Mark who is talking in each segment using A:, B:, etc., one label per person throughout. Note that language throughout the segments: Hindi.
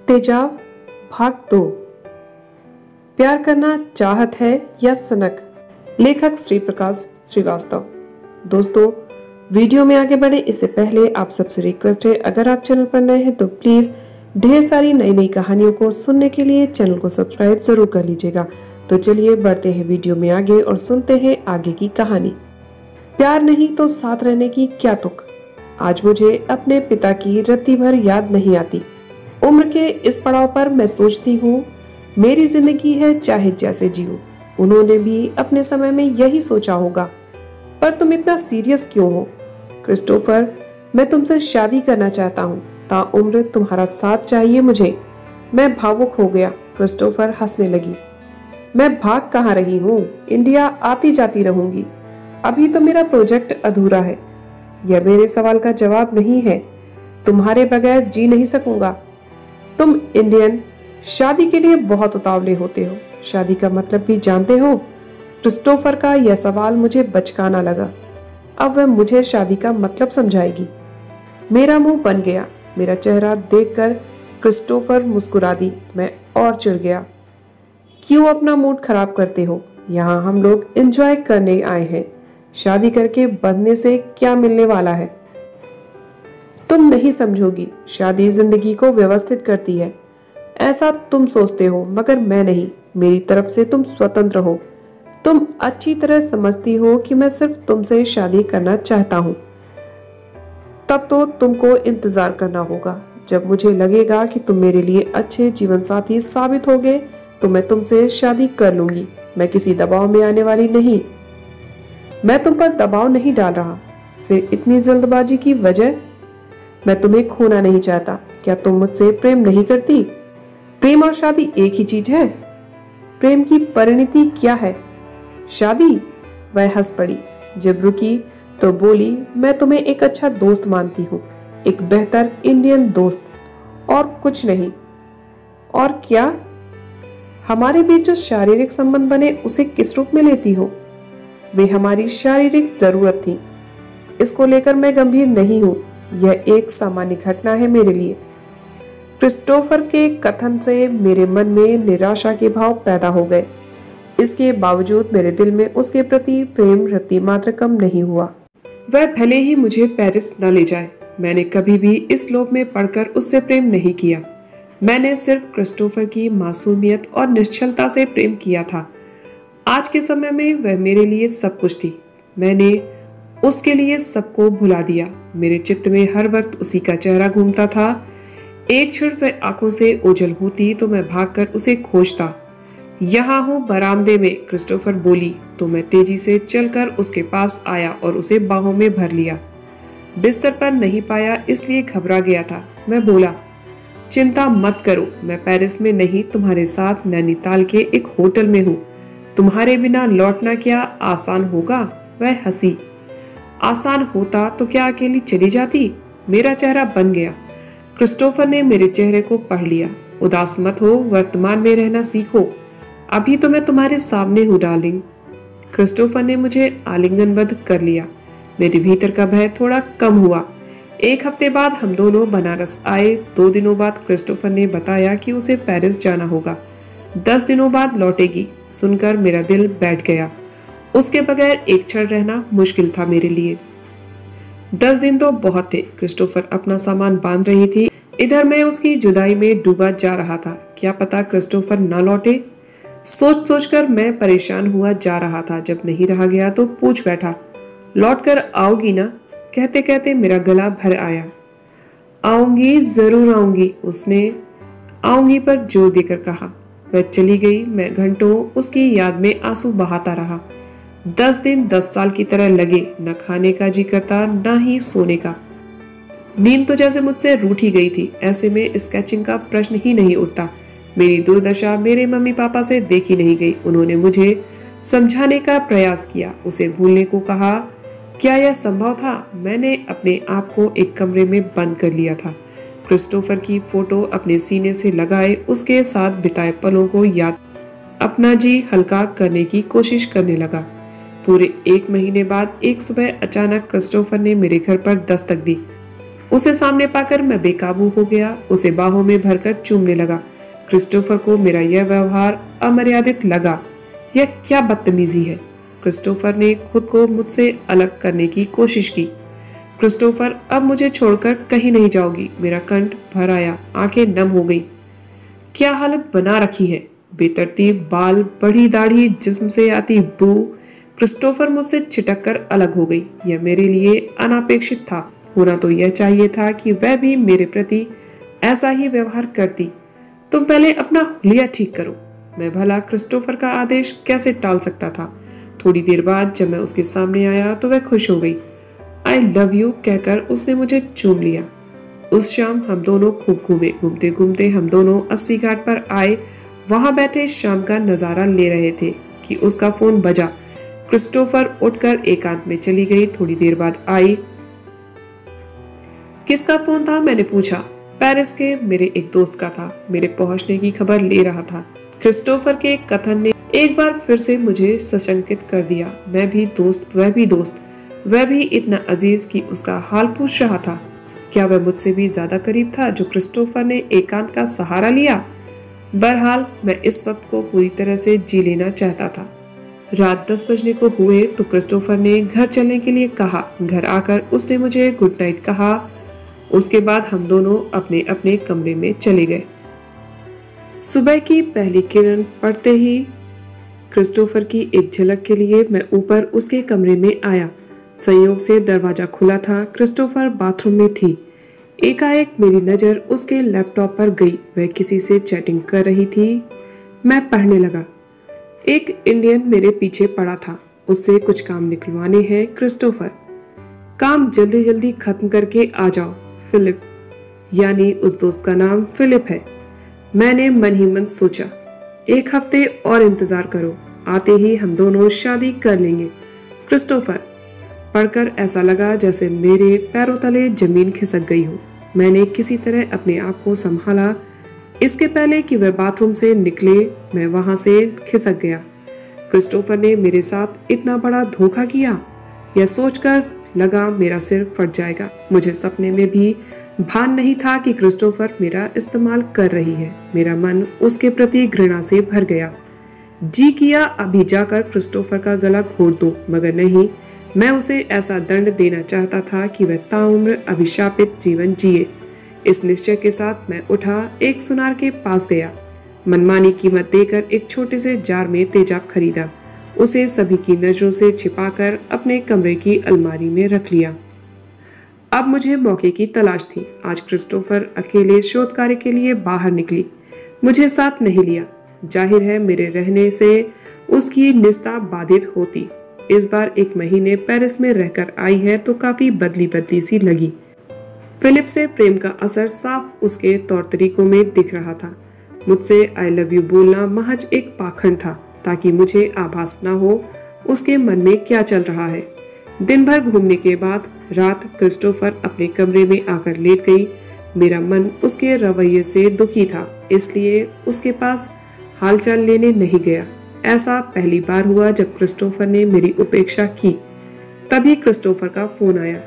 A: तेजाब भाग 2। प्यार करना चाहत है या सनक। लेखक श्री प्रकाश श्रीवास्तव। दोस्तों, वीडियो में आगे बढ़े इससे पहले आप सबसे रिक्वेस्ट है, अगर आप चैनल पर नए हैं तो प्लीज ढेर सारी नई नई कहानियों को सुनने के लिए चैनल को सब्सक्राइब जरूर कर लीजिएगा। तो चलिए बढ़ते हैं वीडियो में आगे और सुनते हैं आगे की कहानी। प्यार नहीं तो साथ रहने की क्या तुक। आज मुझे अपने पिता की रत्ती भर याद नहीं आती। उम्र के इस पड़ाव पर मैं सोचती हूँ, मेरी जिंदगी है चाहे जैसे जीऊं। उन्होंने भी अपने समय में यही सोचा होगा। पर तुम इतना सीरियस क्यों हो क्रिस्टोफर? मैं तुमसे शादी करना चाहता हूँ। ताउम्र तुम्हारा साथ चाहिए मुझे। मैं भावुक हो गया। क्रिस्टोफर हंसने लगी। मैं भाग कहाँ रही हूँ, इंडिया आती जाती रहूंगी। अभी तो मेरा प्रोजेक्ट अधूरा है। यह मेरे सवाल का जवाब नहीं है। तुम्हारे बगैर जी नहीं सकूंगा। तुम इंडियन शादी के लिए बहुत उतावले होते हो। शादी का मतलब भी जानते हो? क्रिस्टोफर का यह सवाल मुझे बचकाना लगा। अब वह मुझे शादी का मतलब समझाएगी। मेरा मुंह बन गया। मेरा चेहरा देखकर क्रिस्टोफर मुस्कुरा दी। मैं और चिढ़ गया। क्यों अपना मूड खराब करते हो? यहाँ हम लोग एंजॉय करने आए हैं। शादी करके बंधने से क्या मिलने वाला है? तुम नहीं समझोगी। शादी जिंदगी को व्यवस्थित करती है। ऐसा तुम सोचते हो, मगर मैं नहीं। मेरी तरफ से तुम स्वतंत्र हो। तुम अच्छी तरह समझती हो कि मैं सिर्फ तुमसे शादी करना चाहता हूँ। तब तो तुमको इंतजार करना होगा। जब मुझे लगेगा कि तुम मेरे लिए अच्छे जीवन साथी साबित होगे तो मैं तुमसे शादी कर लूंगी। मैं किसी दबाव में आने वाली नहीं। मैं तुम पर दबाव नहीं डाल रहा। फिर इतनी जल्दबाजी की वजह? मैं तुम्हें खोना नहीं चाहता। क्या तुम मुझसे प्रेम नहीं करती? प्रेम और शादी एक ही चीज है। प्रेम की परिणति क्या है? शादी। वह हंस पड़ी। जब रुकी तो बोली, मैं तुम्हें एक अच्छा दोस्त मानती हूँ, एक बेहतर इंडियन दोस्त, और कुछ नहीं। और क्या? हमारे बीच जो शारीरिक संबंध बने उसे किस रूप में लेती हो? वे हमारी शारीरिक जरूरत थी। इसको लेकर मैं गंभीर नहीं हूँ। यह एक सामान्य घटना है मेरे लिए। क्रिस्टोफर के कथन से मेरे मन में निराशा के भाव पैदा हो गए। इसके बावजूद मेरे दिल में उसके प्रति प्रेम रत्ती मात्र कम नहीं हुआ। वह भले ही मुझे पेरिस न ले जाए। मैंने कभी भी इस लोभ में पड़कर उससे प्रेम नहीं किया। मैंने सिर्फ क्रिस्टोफर की मासूमियत और निश्चलता से प्रेम किया था। आज के समय में वह मेरे लिए सब कुछ थी। मैंने उसके लिए सबको भुला दिया। मेरे चित्त में हर वक्त उसी का चेहरा घूमता था। एक क्षण वह आंखों से ओझल होती तो मैं भागकर उसे खोजता। यहाँ हूँ बरामदे में, क्रिस्टोफर बोली तो मैं तेजी से चलकर उसके पास आया और उसे बाहों में भर लिया। बिस्तर पर नहीं पाया इसलिए घबरा गया था। मैं बोला, चिंता मत करो, मैं पेरिस में नहीं, तुम्हारे साथ नैनीताल के एक होटल में हूँ। तुम्हारे बिना लौटना क्या आसान होगा? वह हंसी। आसान होता तो क्या अकेली चली जाती? मेरा चेहरा बन गया। क्रिस्टोफर ने मेरे चेहरे को पढ़ लिया। उदास मत हो, वर्तमान में रहना सीखो। अभी तो मैं तुम्हारे सामने हूँ डार्लिंग। क्रिस्टोफर ने मुझे आलिंगनबद्ध कर लिया। मेरे भीतर का भय थोड़ा कम हुआ। एक हफ्ते बाद हम दोनों बनारस आए। 2 दिनों बाद क्रिस्टोफर ने बताया कि उसे पेरिस जाना होगा। 10 दिनों बाद लौटेगी। सुनकर मेरा दिल बैठ गया। उसके बगैर एक क्षण रहना मुश्किल था मेरे लिए। 10 दिन तो बहुत थे। क्रिस्टोफर अपना सामान बांध रही थी। इधर मैं उसकी जुदाई में डूबा जा रहा था। क्या पता क्रिस्टोफर न लौटे। सोच सोचकर मैं परेशान हुआ जा रहा था। जब नहीं रहा गया तो पूछ बैठा, लौटकर आओगी ना? कहते कहते मेरा गला भर आया। आऊंगी, जरूर आऊंगी, उसने आऊंगी पर जोर देकर कहा। वह चली गई। मैं घंटों उसकी याद में आंसू बहाता रहा। 10 दिन 10 साल की तरह लगे। न खाने का जी करता, न ही सोने का। नींद तो जैसे मुझसे रूठ ही गई थी। ऐसे में स्केचिंग का प्रश्न ही नहीं उठता। मेरी दुर्दशा मेरे मम्मी पापा से देखी नहीं गई। उन्होंने मुझे समझाने का प्रयास किया, उसे भूलने को कहा। क्या यह संभव था? मैंने अपने आप को एक कमरे में बंद कर लिया था। क्रिस्टोफर की फोटो अपने सीने से लगाए उसके साथ बिताए पलों को याद अपना जी हल्का करने की कोशिश करने लगा। पूरे 1 महीने बाद एक सुबह अचानक क्रिस्टोफर ने मेरे घर पर दस्तक दी। उसे सामने पाकर मैं बेकाबू हो गया, उसे बाहों में भरकर चूमने लगा। क्रिस्टोफर को मेरा यह व्यवहार अमर्यादित लगा। यह क्या बदतमीजी है। क्रिस्टोफर ने खुद को मुझसे अलग करने की कोशिश की। क्रिस्टोफर, अब मुझे छोड़कर कहीं नहीं जाओगी। मेरा कंठ भर आया, आंखें नम हो गई। क्या हालत बना रखी है। बेतरतीब बाल, बड़ी दाढ़ी, जिस्म से आती बू। क्रिस्टोफर मुझसे छिटक कर अलग हो गई। यह मेरे लिए अनापेक्षित था। होना तो यह चाहिए था कि वह भी मेरे प्रति ऐसा ही व्यवहार करती। तुम पहले अपना हुलिया ठीक करो। मैं भला क्रिस्टोफर का आदेश कैसे टाल सकता था। थोड़ी देर बाद जब मैं उसके सामने आया तो वह खुश हो गई। आई लव यू कहकर उसने मुझे चूम लिया। उस शाम हम दोनों खूब घूमे। घूमते घूमते हम दोनों 80 घाट पर आए। वहां बैठे शाम का नजारा ले रहे थे कि उसका फोन बजा। क्रिस्टोफर उठकर एकांत में चली गई। थोड़ी देर बाद आई। किसका फोन था, मैंने पूछा। पेरिस के मेरे एक दोस्त का था। मेरे पहुंचने की खबर ले रहा था। क्रिस्टोफर के कथन ने एक बार फिर से मुझे सशंकित कर दिया। मैं भी दोस्त, वह भी दोस्त, वह भी इतना अजीज कि उसका हाल पूछ रहा था। क्या वह मुझसे भी ज्यादा करीब था जो क्रिस्टोफर ने एकांत का सहारा लिया। बहरहाल मैं इस वक्त को पूरी तरह से जी लेना चाहता था। रात 10 बजने को हुए तो क्रिस्टोफर ने घर चलने के लिए कहा। घर आकर उसने मुझे गुड नाइट कहा। उसके बाद हम दोनों अपने अपने कमरे में चले गए। सुबह की पहली किरण पड़ते ही क्रिस्टोफर की एक झलक के लिए मैं ऊपर उसके कमरे में आया। संयोग से दरवाजा खुला था। क्रिस्टोफर बाथरूम में थी। एकाएक मेरी नजर उसके लैपटॉप पर गई। वह किसी से चैटिंग कर रही थी। मैं पढ़ने लगा। एक इंडियन मेरे पीछे पड़ा था। उससे कुछ काम निकलवाने हैं। क्रिस्टोफर, काम जल्दी जल्दी खत्म करके आ जाओ। फिलिप, यानी उस दोस्त का नाम फिलिप है। मैंने मन ही मन सोचा, 1 हफ्ते और इंतजार करो, आते ही हम दोनों शादी कर लेंगे। क्रिस्टोफर, पढ़कर ऐसा लगा जैसे मेरे पैरों तले जमीन खिसक गई हो। मैंने किसी तरह अपने आप को संभाला। इसके पहले कि वह बाथरूम से निकले मैं वहां से खिसक गया। क्रिस्टोफर ने मेरे साथ इतना बड़ा धोखा किया। यह सोचकर लगा मेरा सिर फट जाएगा। मुझे सपने में भी भान नहीं था कि क्रिस्टोफर मेरा इस्तेमाल कर रही है। मेरा मन उसके प्रति घृणा से भर गया। जी किया अभी जाकर क्रिस्टोफर का गला घोट दूं, मगर नहीं। मैं उसे ऐसा दंड देना चाहता था कि वह ताउम्र अभिशापित जीवन जिए। इस निश्चय के साथ मैं उठा, एक सुनार के पास गया। मनमानी कीमत देकर एक छोटे से जार में तेजाब खरीदा। उसे सभी की नजरों से छिपाकर अपने कमरे की अलमारी में रख लिया। अब मुझे मौके की तलाश थी। आज क्रिस्टोफर अकेले शोध कार्य के लिए बाहर निकली। मुझे साथ नहीं लिया। जाहिर है मेरे रहने से उसकी निस्ता बाधित होती। इस बार 1 महीने पेरिस में रहकर आई है तो काफी बदली बदली सी लगी। फिलिप से प्रेम का असर साफ उसके तौर तरीकों में दिख रहा था। मुझसे आई लव यू बोलना महज एक पाखंड था, ताकि मुझे आभास न हो उसके मन में क्या चल रहा है। दिन भर घूमने के बाद रात क्रिस्टोफर अपने कमरे में आकर लेट गई। मेरा मन उसके रवैये से दुखी था, इसलिए उसके पास हालचाल लेने नहीं गया। ऐसा पहली बार हुआ जब क्रिस्टोफर ने मेरी उपेक्षा की। तभी क्रिस्टोफर का फोन आया।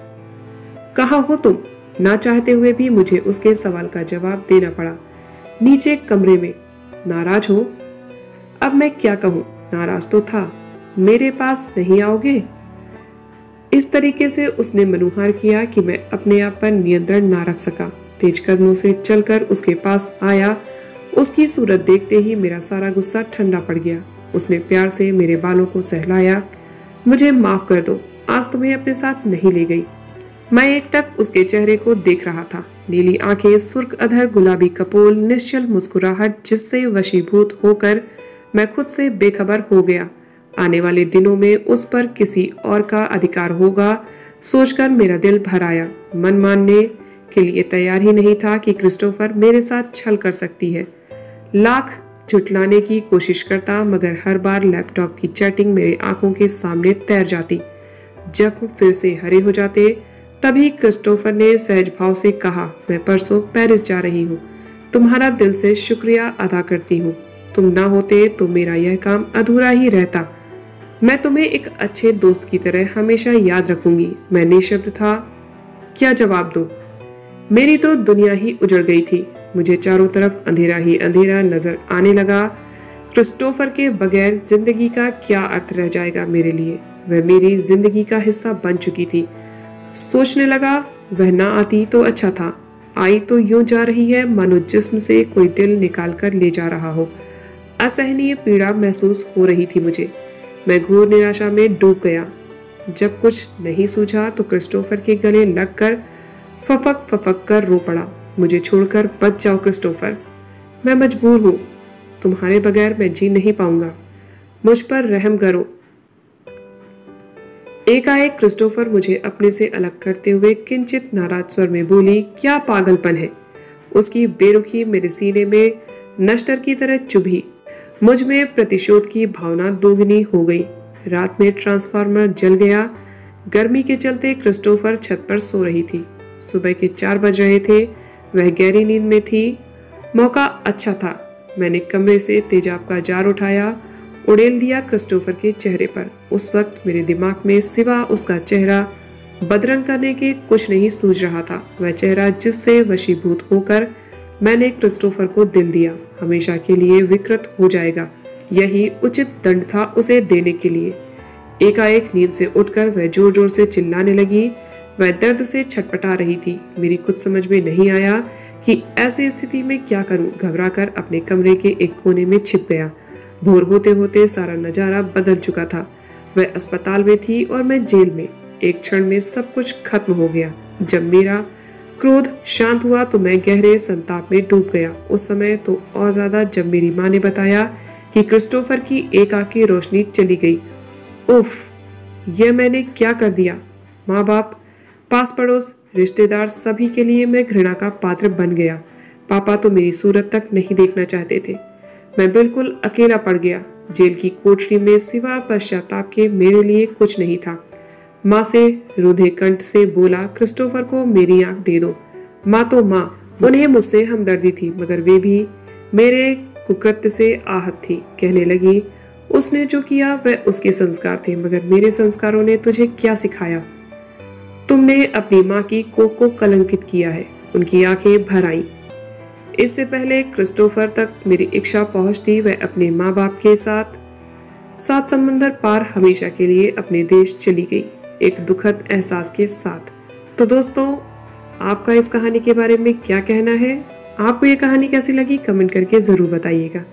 A: कहाँ हो तुम? ना चाहते हुए भी मुझे उसके सवाल का जवाब देना पड़ा। नीचे कमरे में। नाराज हो? अब मैं क्या कहूँ, नाराज तो था। मेरे पास नहीं आओगे? इस तरीके से उसने मनुहार किया कि मैं अपने आप पर नियंत्रण ना रख सका। तेज कदमों से चलकर उसके पास आया। उसकी सूरत देखते ही मेरा सारा गुस्सा ठंडा पड़ गया। उसने प्यार से मेरे बालों को सहलाया। मुझे माफ कर दो, आज तुम्हें अपने साथ नहीं ले गई। मैं एकटक उसके चेहरे को देख रहा था। नीली आंखें, सुर्ख अधर, गुलाबी कपोल, निश्चल मुस्कुराहट, जिससे वशीभूत होकर मैं खुद से बेखबर हो गया। आने वाले दिनों में उस पर किसी और का अधिकार होगा, सोचकर मेरा दिल भर आया। मन मानने के लिए तैयार ही नहीं था कि क्रिस्टोफर मेरे साथ छल कर सकती है। लाख झुठलाने की कोशिश करता, मगर हर बार लैपटॉप की चैटिंग मेरे आंखों के सामने तैर जाती। जब फिर से हरे हो जाते, तभी क्रिस्टोफर ने सहज भाव से कहा, मैं परसों पेरिस जा रही हूँ। तुम्हारा दिल से शुक्रिया अदा करती हूँ। तुम ना होते तो मेरा यह काम अधूरा ही रहता। मैं तुम्हें एक अच्छे दोस्त की तरह हमेशा याद रखूंगी। मैं निशब्द था। क्या जवाब दूं? मेरी तो दुनिया ही उजड़ गई थी। मुझे चारों तरफ अंधेरा ही अंधेरा नजर आने लगा। क्रिस्टोफर के बगैर जिंदगी का क्या अर्थ रह जाएगा मेरे लिए। वह मेरी जिंदगी का हिस्सा बन चुकी थी। सोचने लगा, वह ना आती तो अच्छा था। आई तो यूं जा रही है मानो जिस्म से कोई दिल निकाल कर ले जा रहा हो। असहनीय पीड़ा महसूस हो रही थी मुझे। मैं घोर निराशा में डूब गया। जब कुछ नहीं सूझा तो क्रिस्टोफर के गले लगकर फफक फफक कर रो पड़ा। मुझे छोड़कर बच जाओ क्रिस्टोफर, मैं मजबूर हूं। तुम्हारे बगैर मैं जी नहीं पाऊंगा। मुझ पर रहम करो। एकाएक क्रिस्टोफर मुझे अपने से अलग करते हुए किंचित नाराज स्वर में बोली, क्या पागलपन है। उसकी बेरुखी मेरे सीने में नश्तर की तरह चुभी। मुझ में प्रतिशोध की भावना दोगुनी हो गई। रात में ट्रांसफार्मर जल गया। गर्मी के चलते क्रिस्टोफर छत पर सो रही थी। सुबह के 4 बज रहे थे। वह गहरी नींद में थी। मौका अच्छा था। मैंने कमरे से तेजाब का जार उठाया, उड़ेल दिया क्रिस्टोफर के चेहरे पर। उस वक्त मेरे दिमाग में सिवा उसका चेहरा बदरंग करने के कुछ नहीं सूझ रहा था। वह चेहरा जिससे वशीभूत होकर मैंने क्रिस्टोफर को दिल दिया, हमेशा के लिए विकृत हो जाएगा। यही उचित दंड था उसे देने के लिए। एकाएक नींद से उठकर वह जोर जोर से चिल्लाने लगी। वह दर्द से छटपटा रही थी। मेरी कुछ समझ में नहीं आया कि ऐसी स्थिति में क्या करूं। घबराकर अपने कमरे के एक कोने में छिप गया। भोर होते होते सारा नजारा बदल चुका था। वह अस्पताल में थी और मैं जेल में। एक क्षण में सब कुछ खत्म हो गया। जब मेरा क्रोध शांत हुआ तो मैं गहरे संताप में डूब गया। उस समय तो और ज्यादा जब मेरी माँ ने बताया कि क्रिस्टोफर की एकाकी रोशनी चली गई। उफ, यह मैंने क्या कर दिया। माँ बाप, पास पड़ोस, रिश्तेदार, सभी के लिए मैं घृणा का पात्र बन गया। पापा तो मेरी सूरत तक नहीं देखना चाहते थे। मैं बिल्कुल अकेला पड़ गया। जेल की कोठरी में सिवा पश्चाताप के मेरे लिए कुछ नहीं था। माँ से रुधे कंठ से बोला, क्रिस्टोफर को मेरी आंख दे दो। माँ तो माँ, उन्हें मुझसे हमदर्दी थी, मगर वे भी मेरे कुकृत्य से आहत थी। कहने लगी, उसने जो किया वह उसके संस्कार थे, मगर मेरे संस्कारों ने तुझे क्या सिखाया। तुमने अपनी माँ की कोख को कलंकित किया है। उनकी आंखें भर आईं। इससे पहले क्रिस्टोफर तक मेरी इच्छा पहुंचती, वह अपने माँ बाप के साथ 7 समंदर पार हमेशा के लिए अपने देश चली गई, एक दुखद एहसास के साथ। तो दोस्तों, आपका इस कहानी के बारे में क्या कहना है? आपको ये कहानी कैसी लगी कमेंट करके जरूर बताइएगा।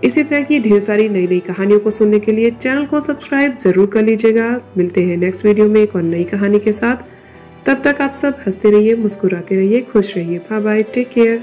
A: इसी तरह की ढेर सारी नई नई कहानियों को सुनने के लिए चैनल को सब्सक्राइब जरूर कर लीजिएगा। मिलते हैं नेक्स्ट वीडियो में एक और नई कहानी के साथ। तब तक आप सब हंसते रहिए, मुस्कुराते रहिए, खुश रहिए। Bye bye, take care.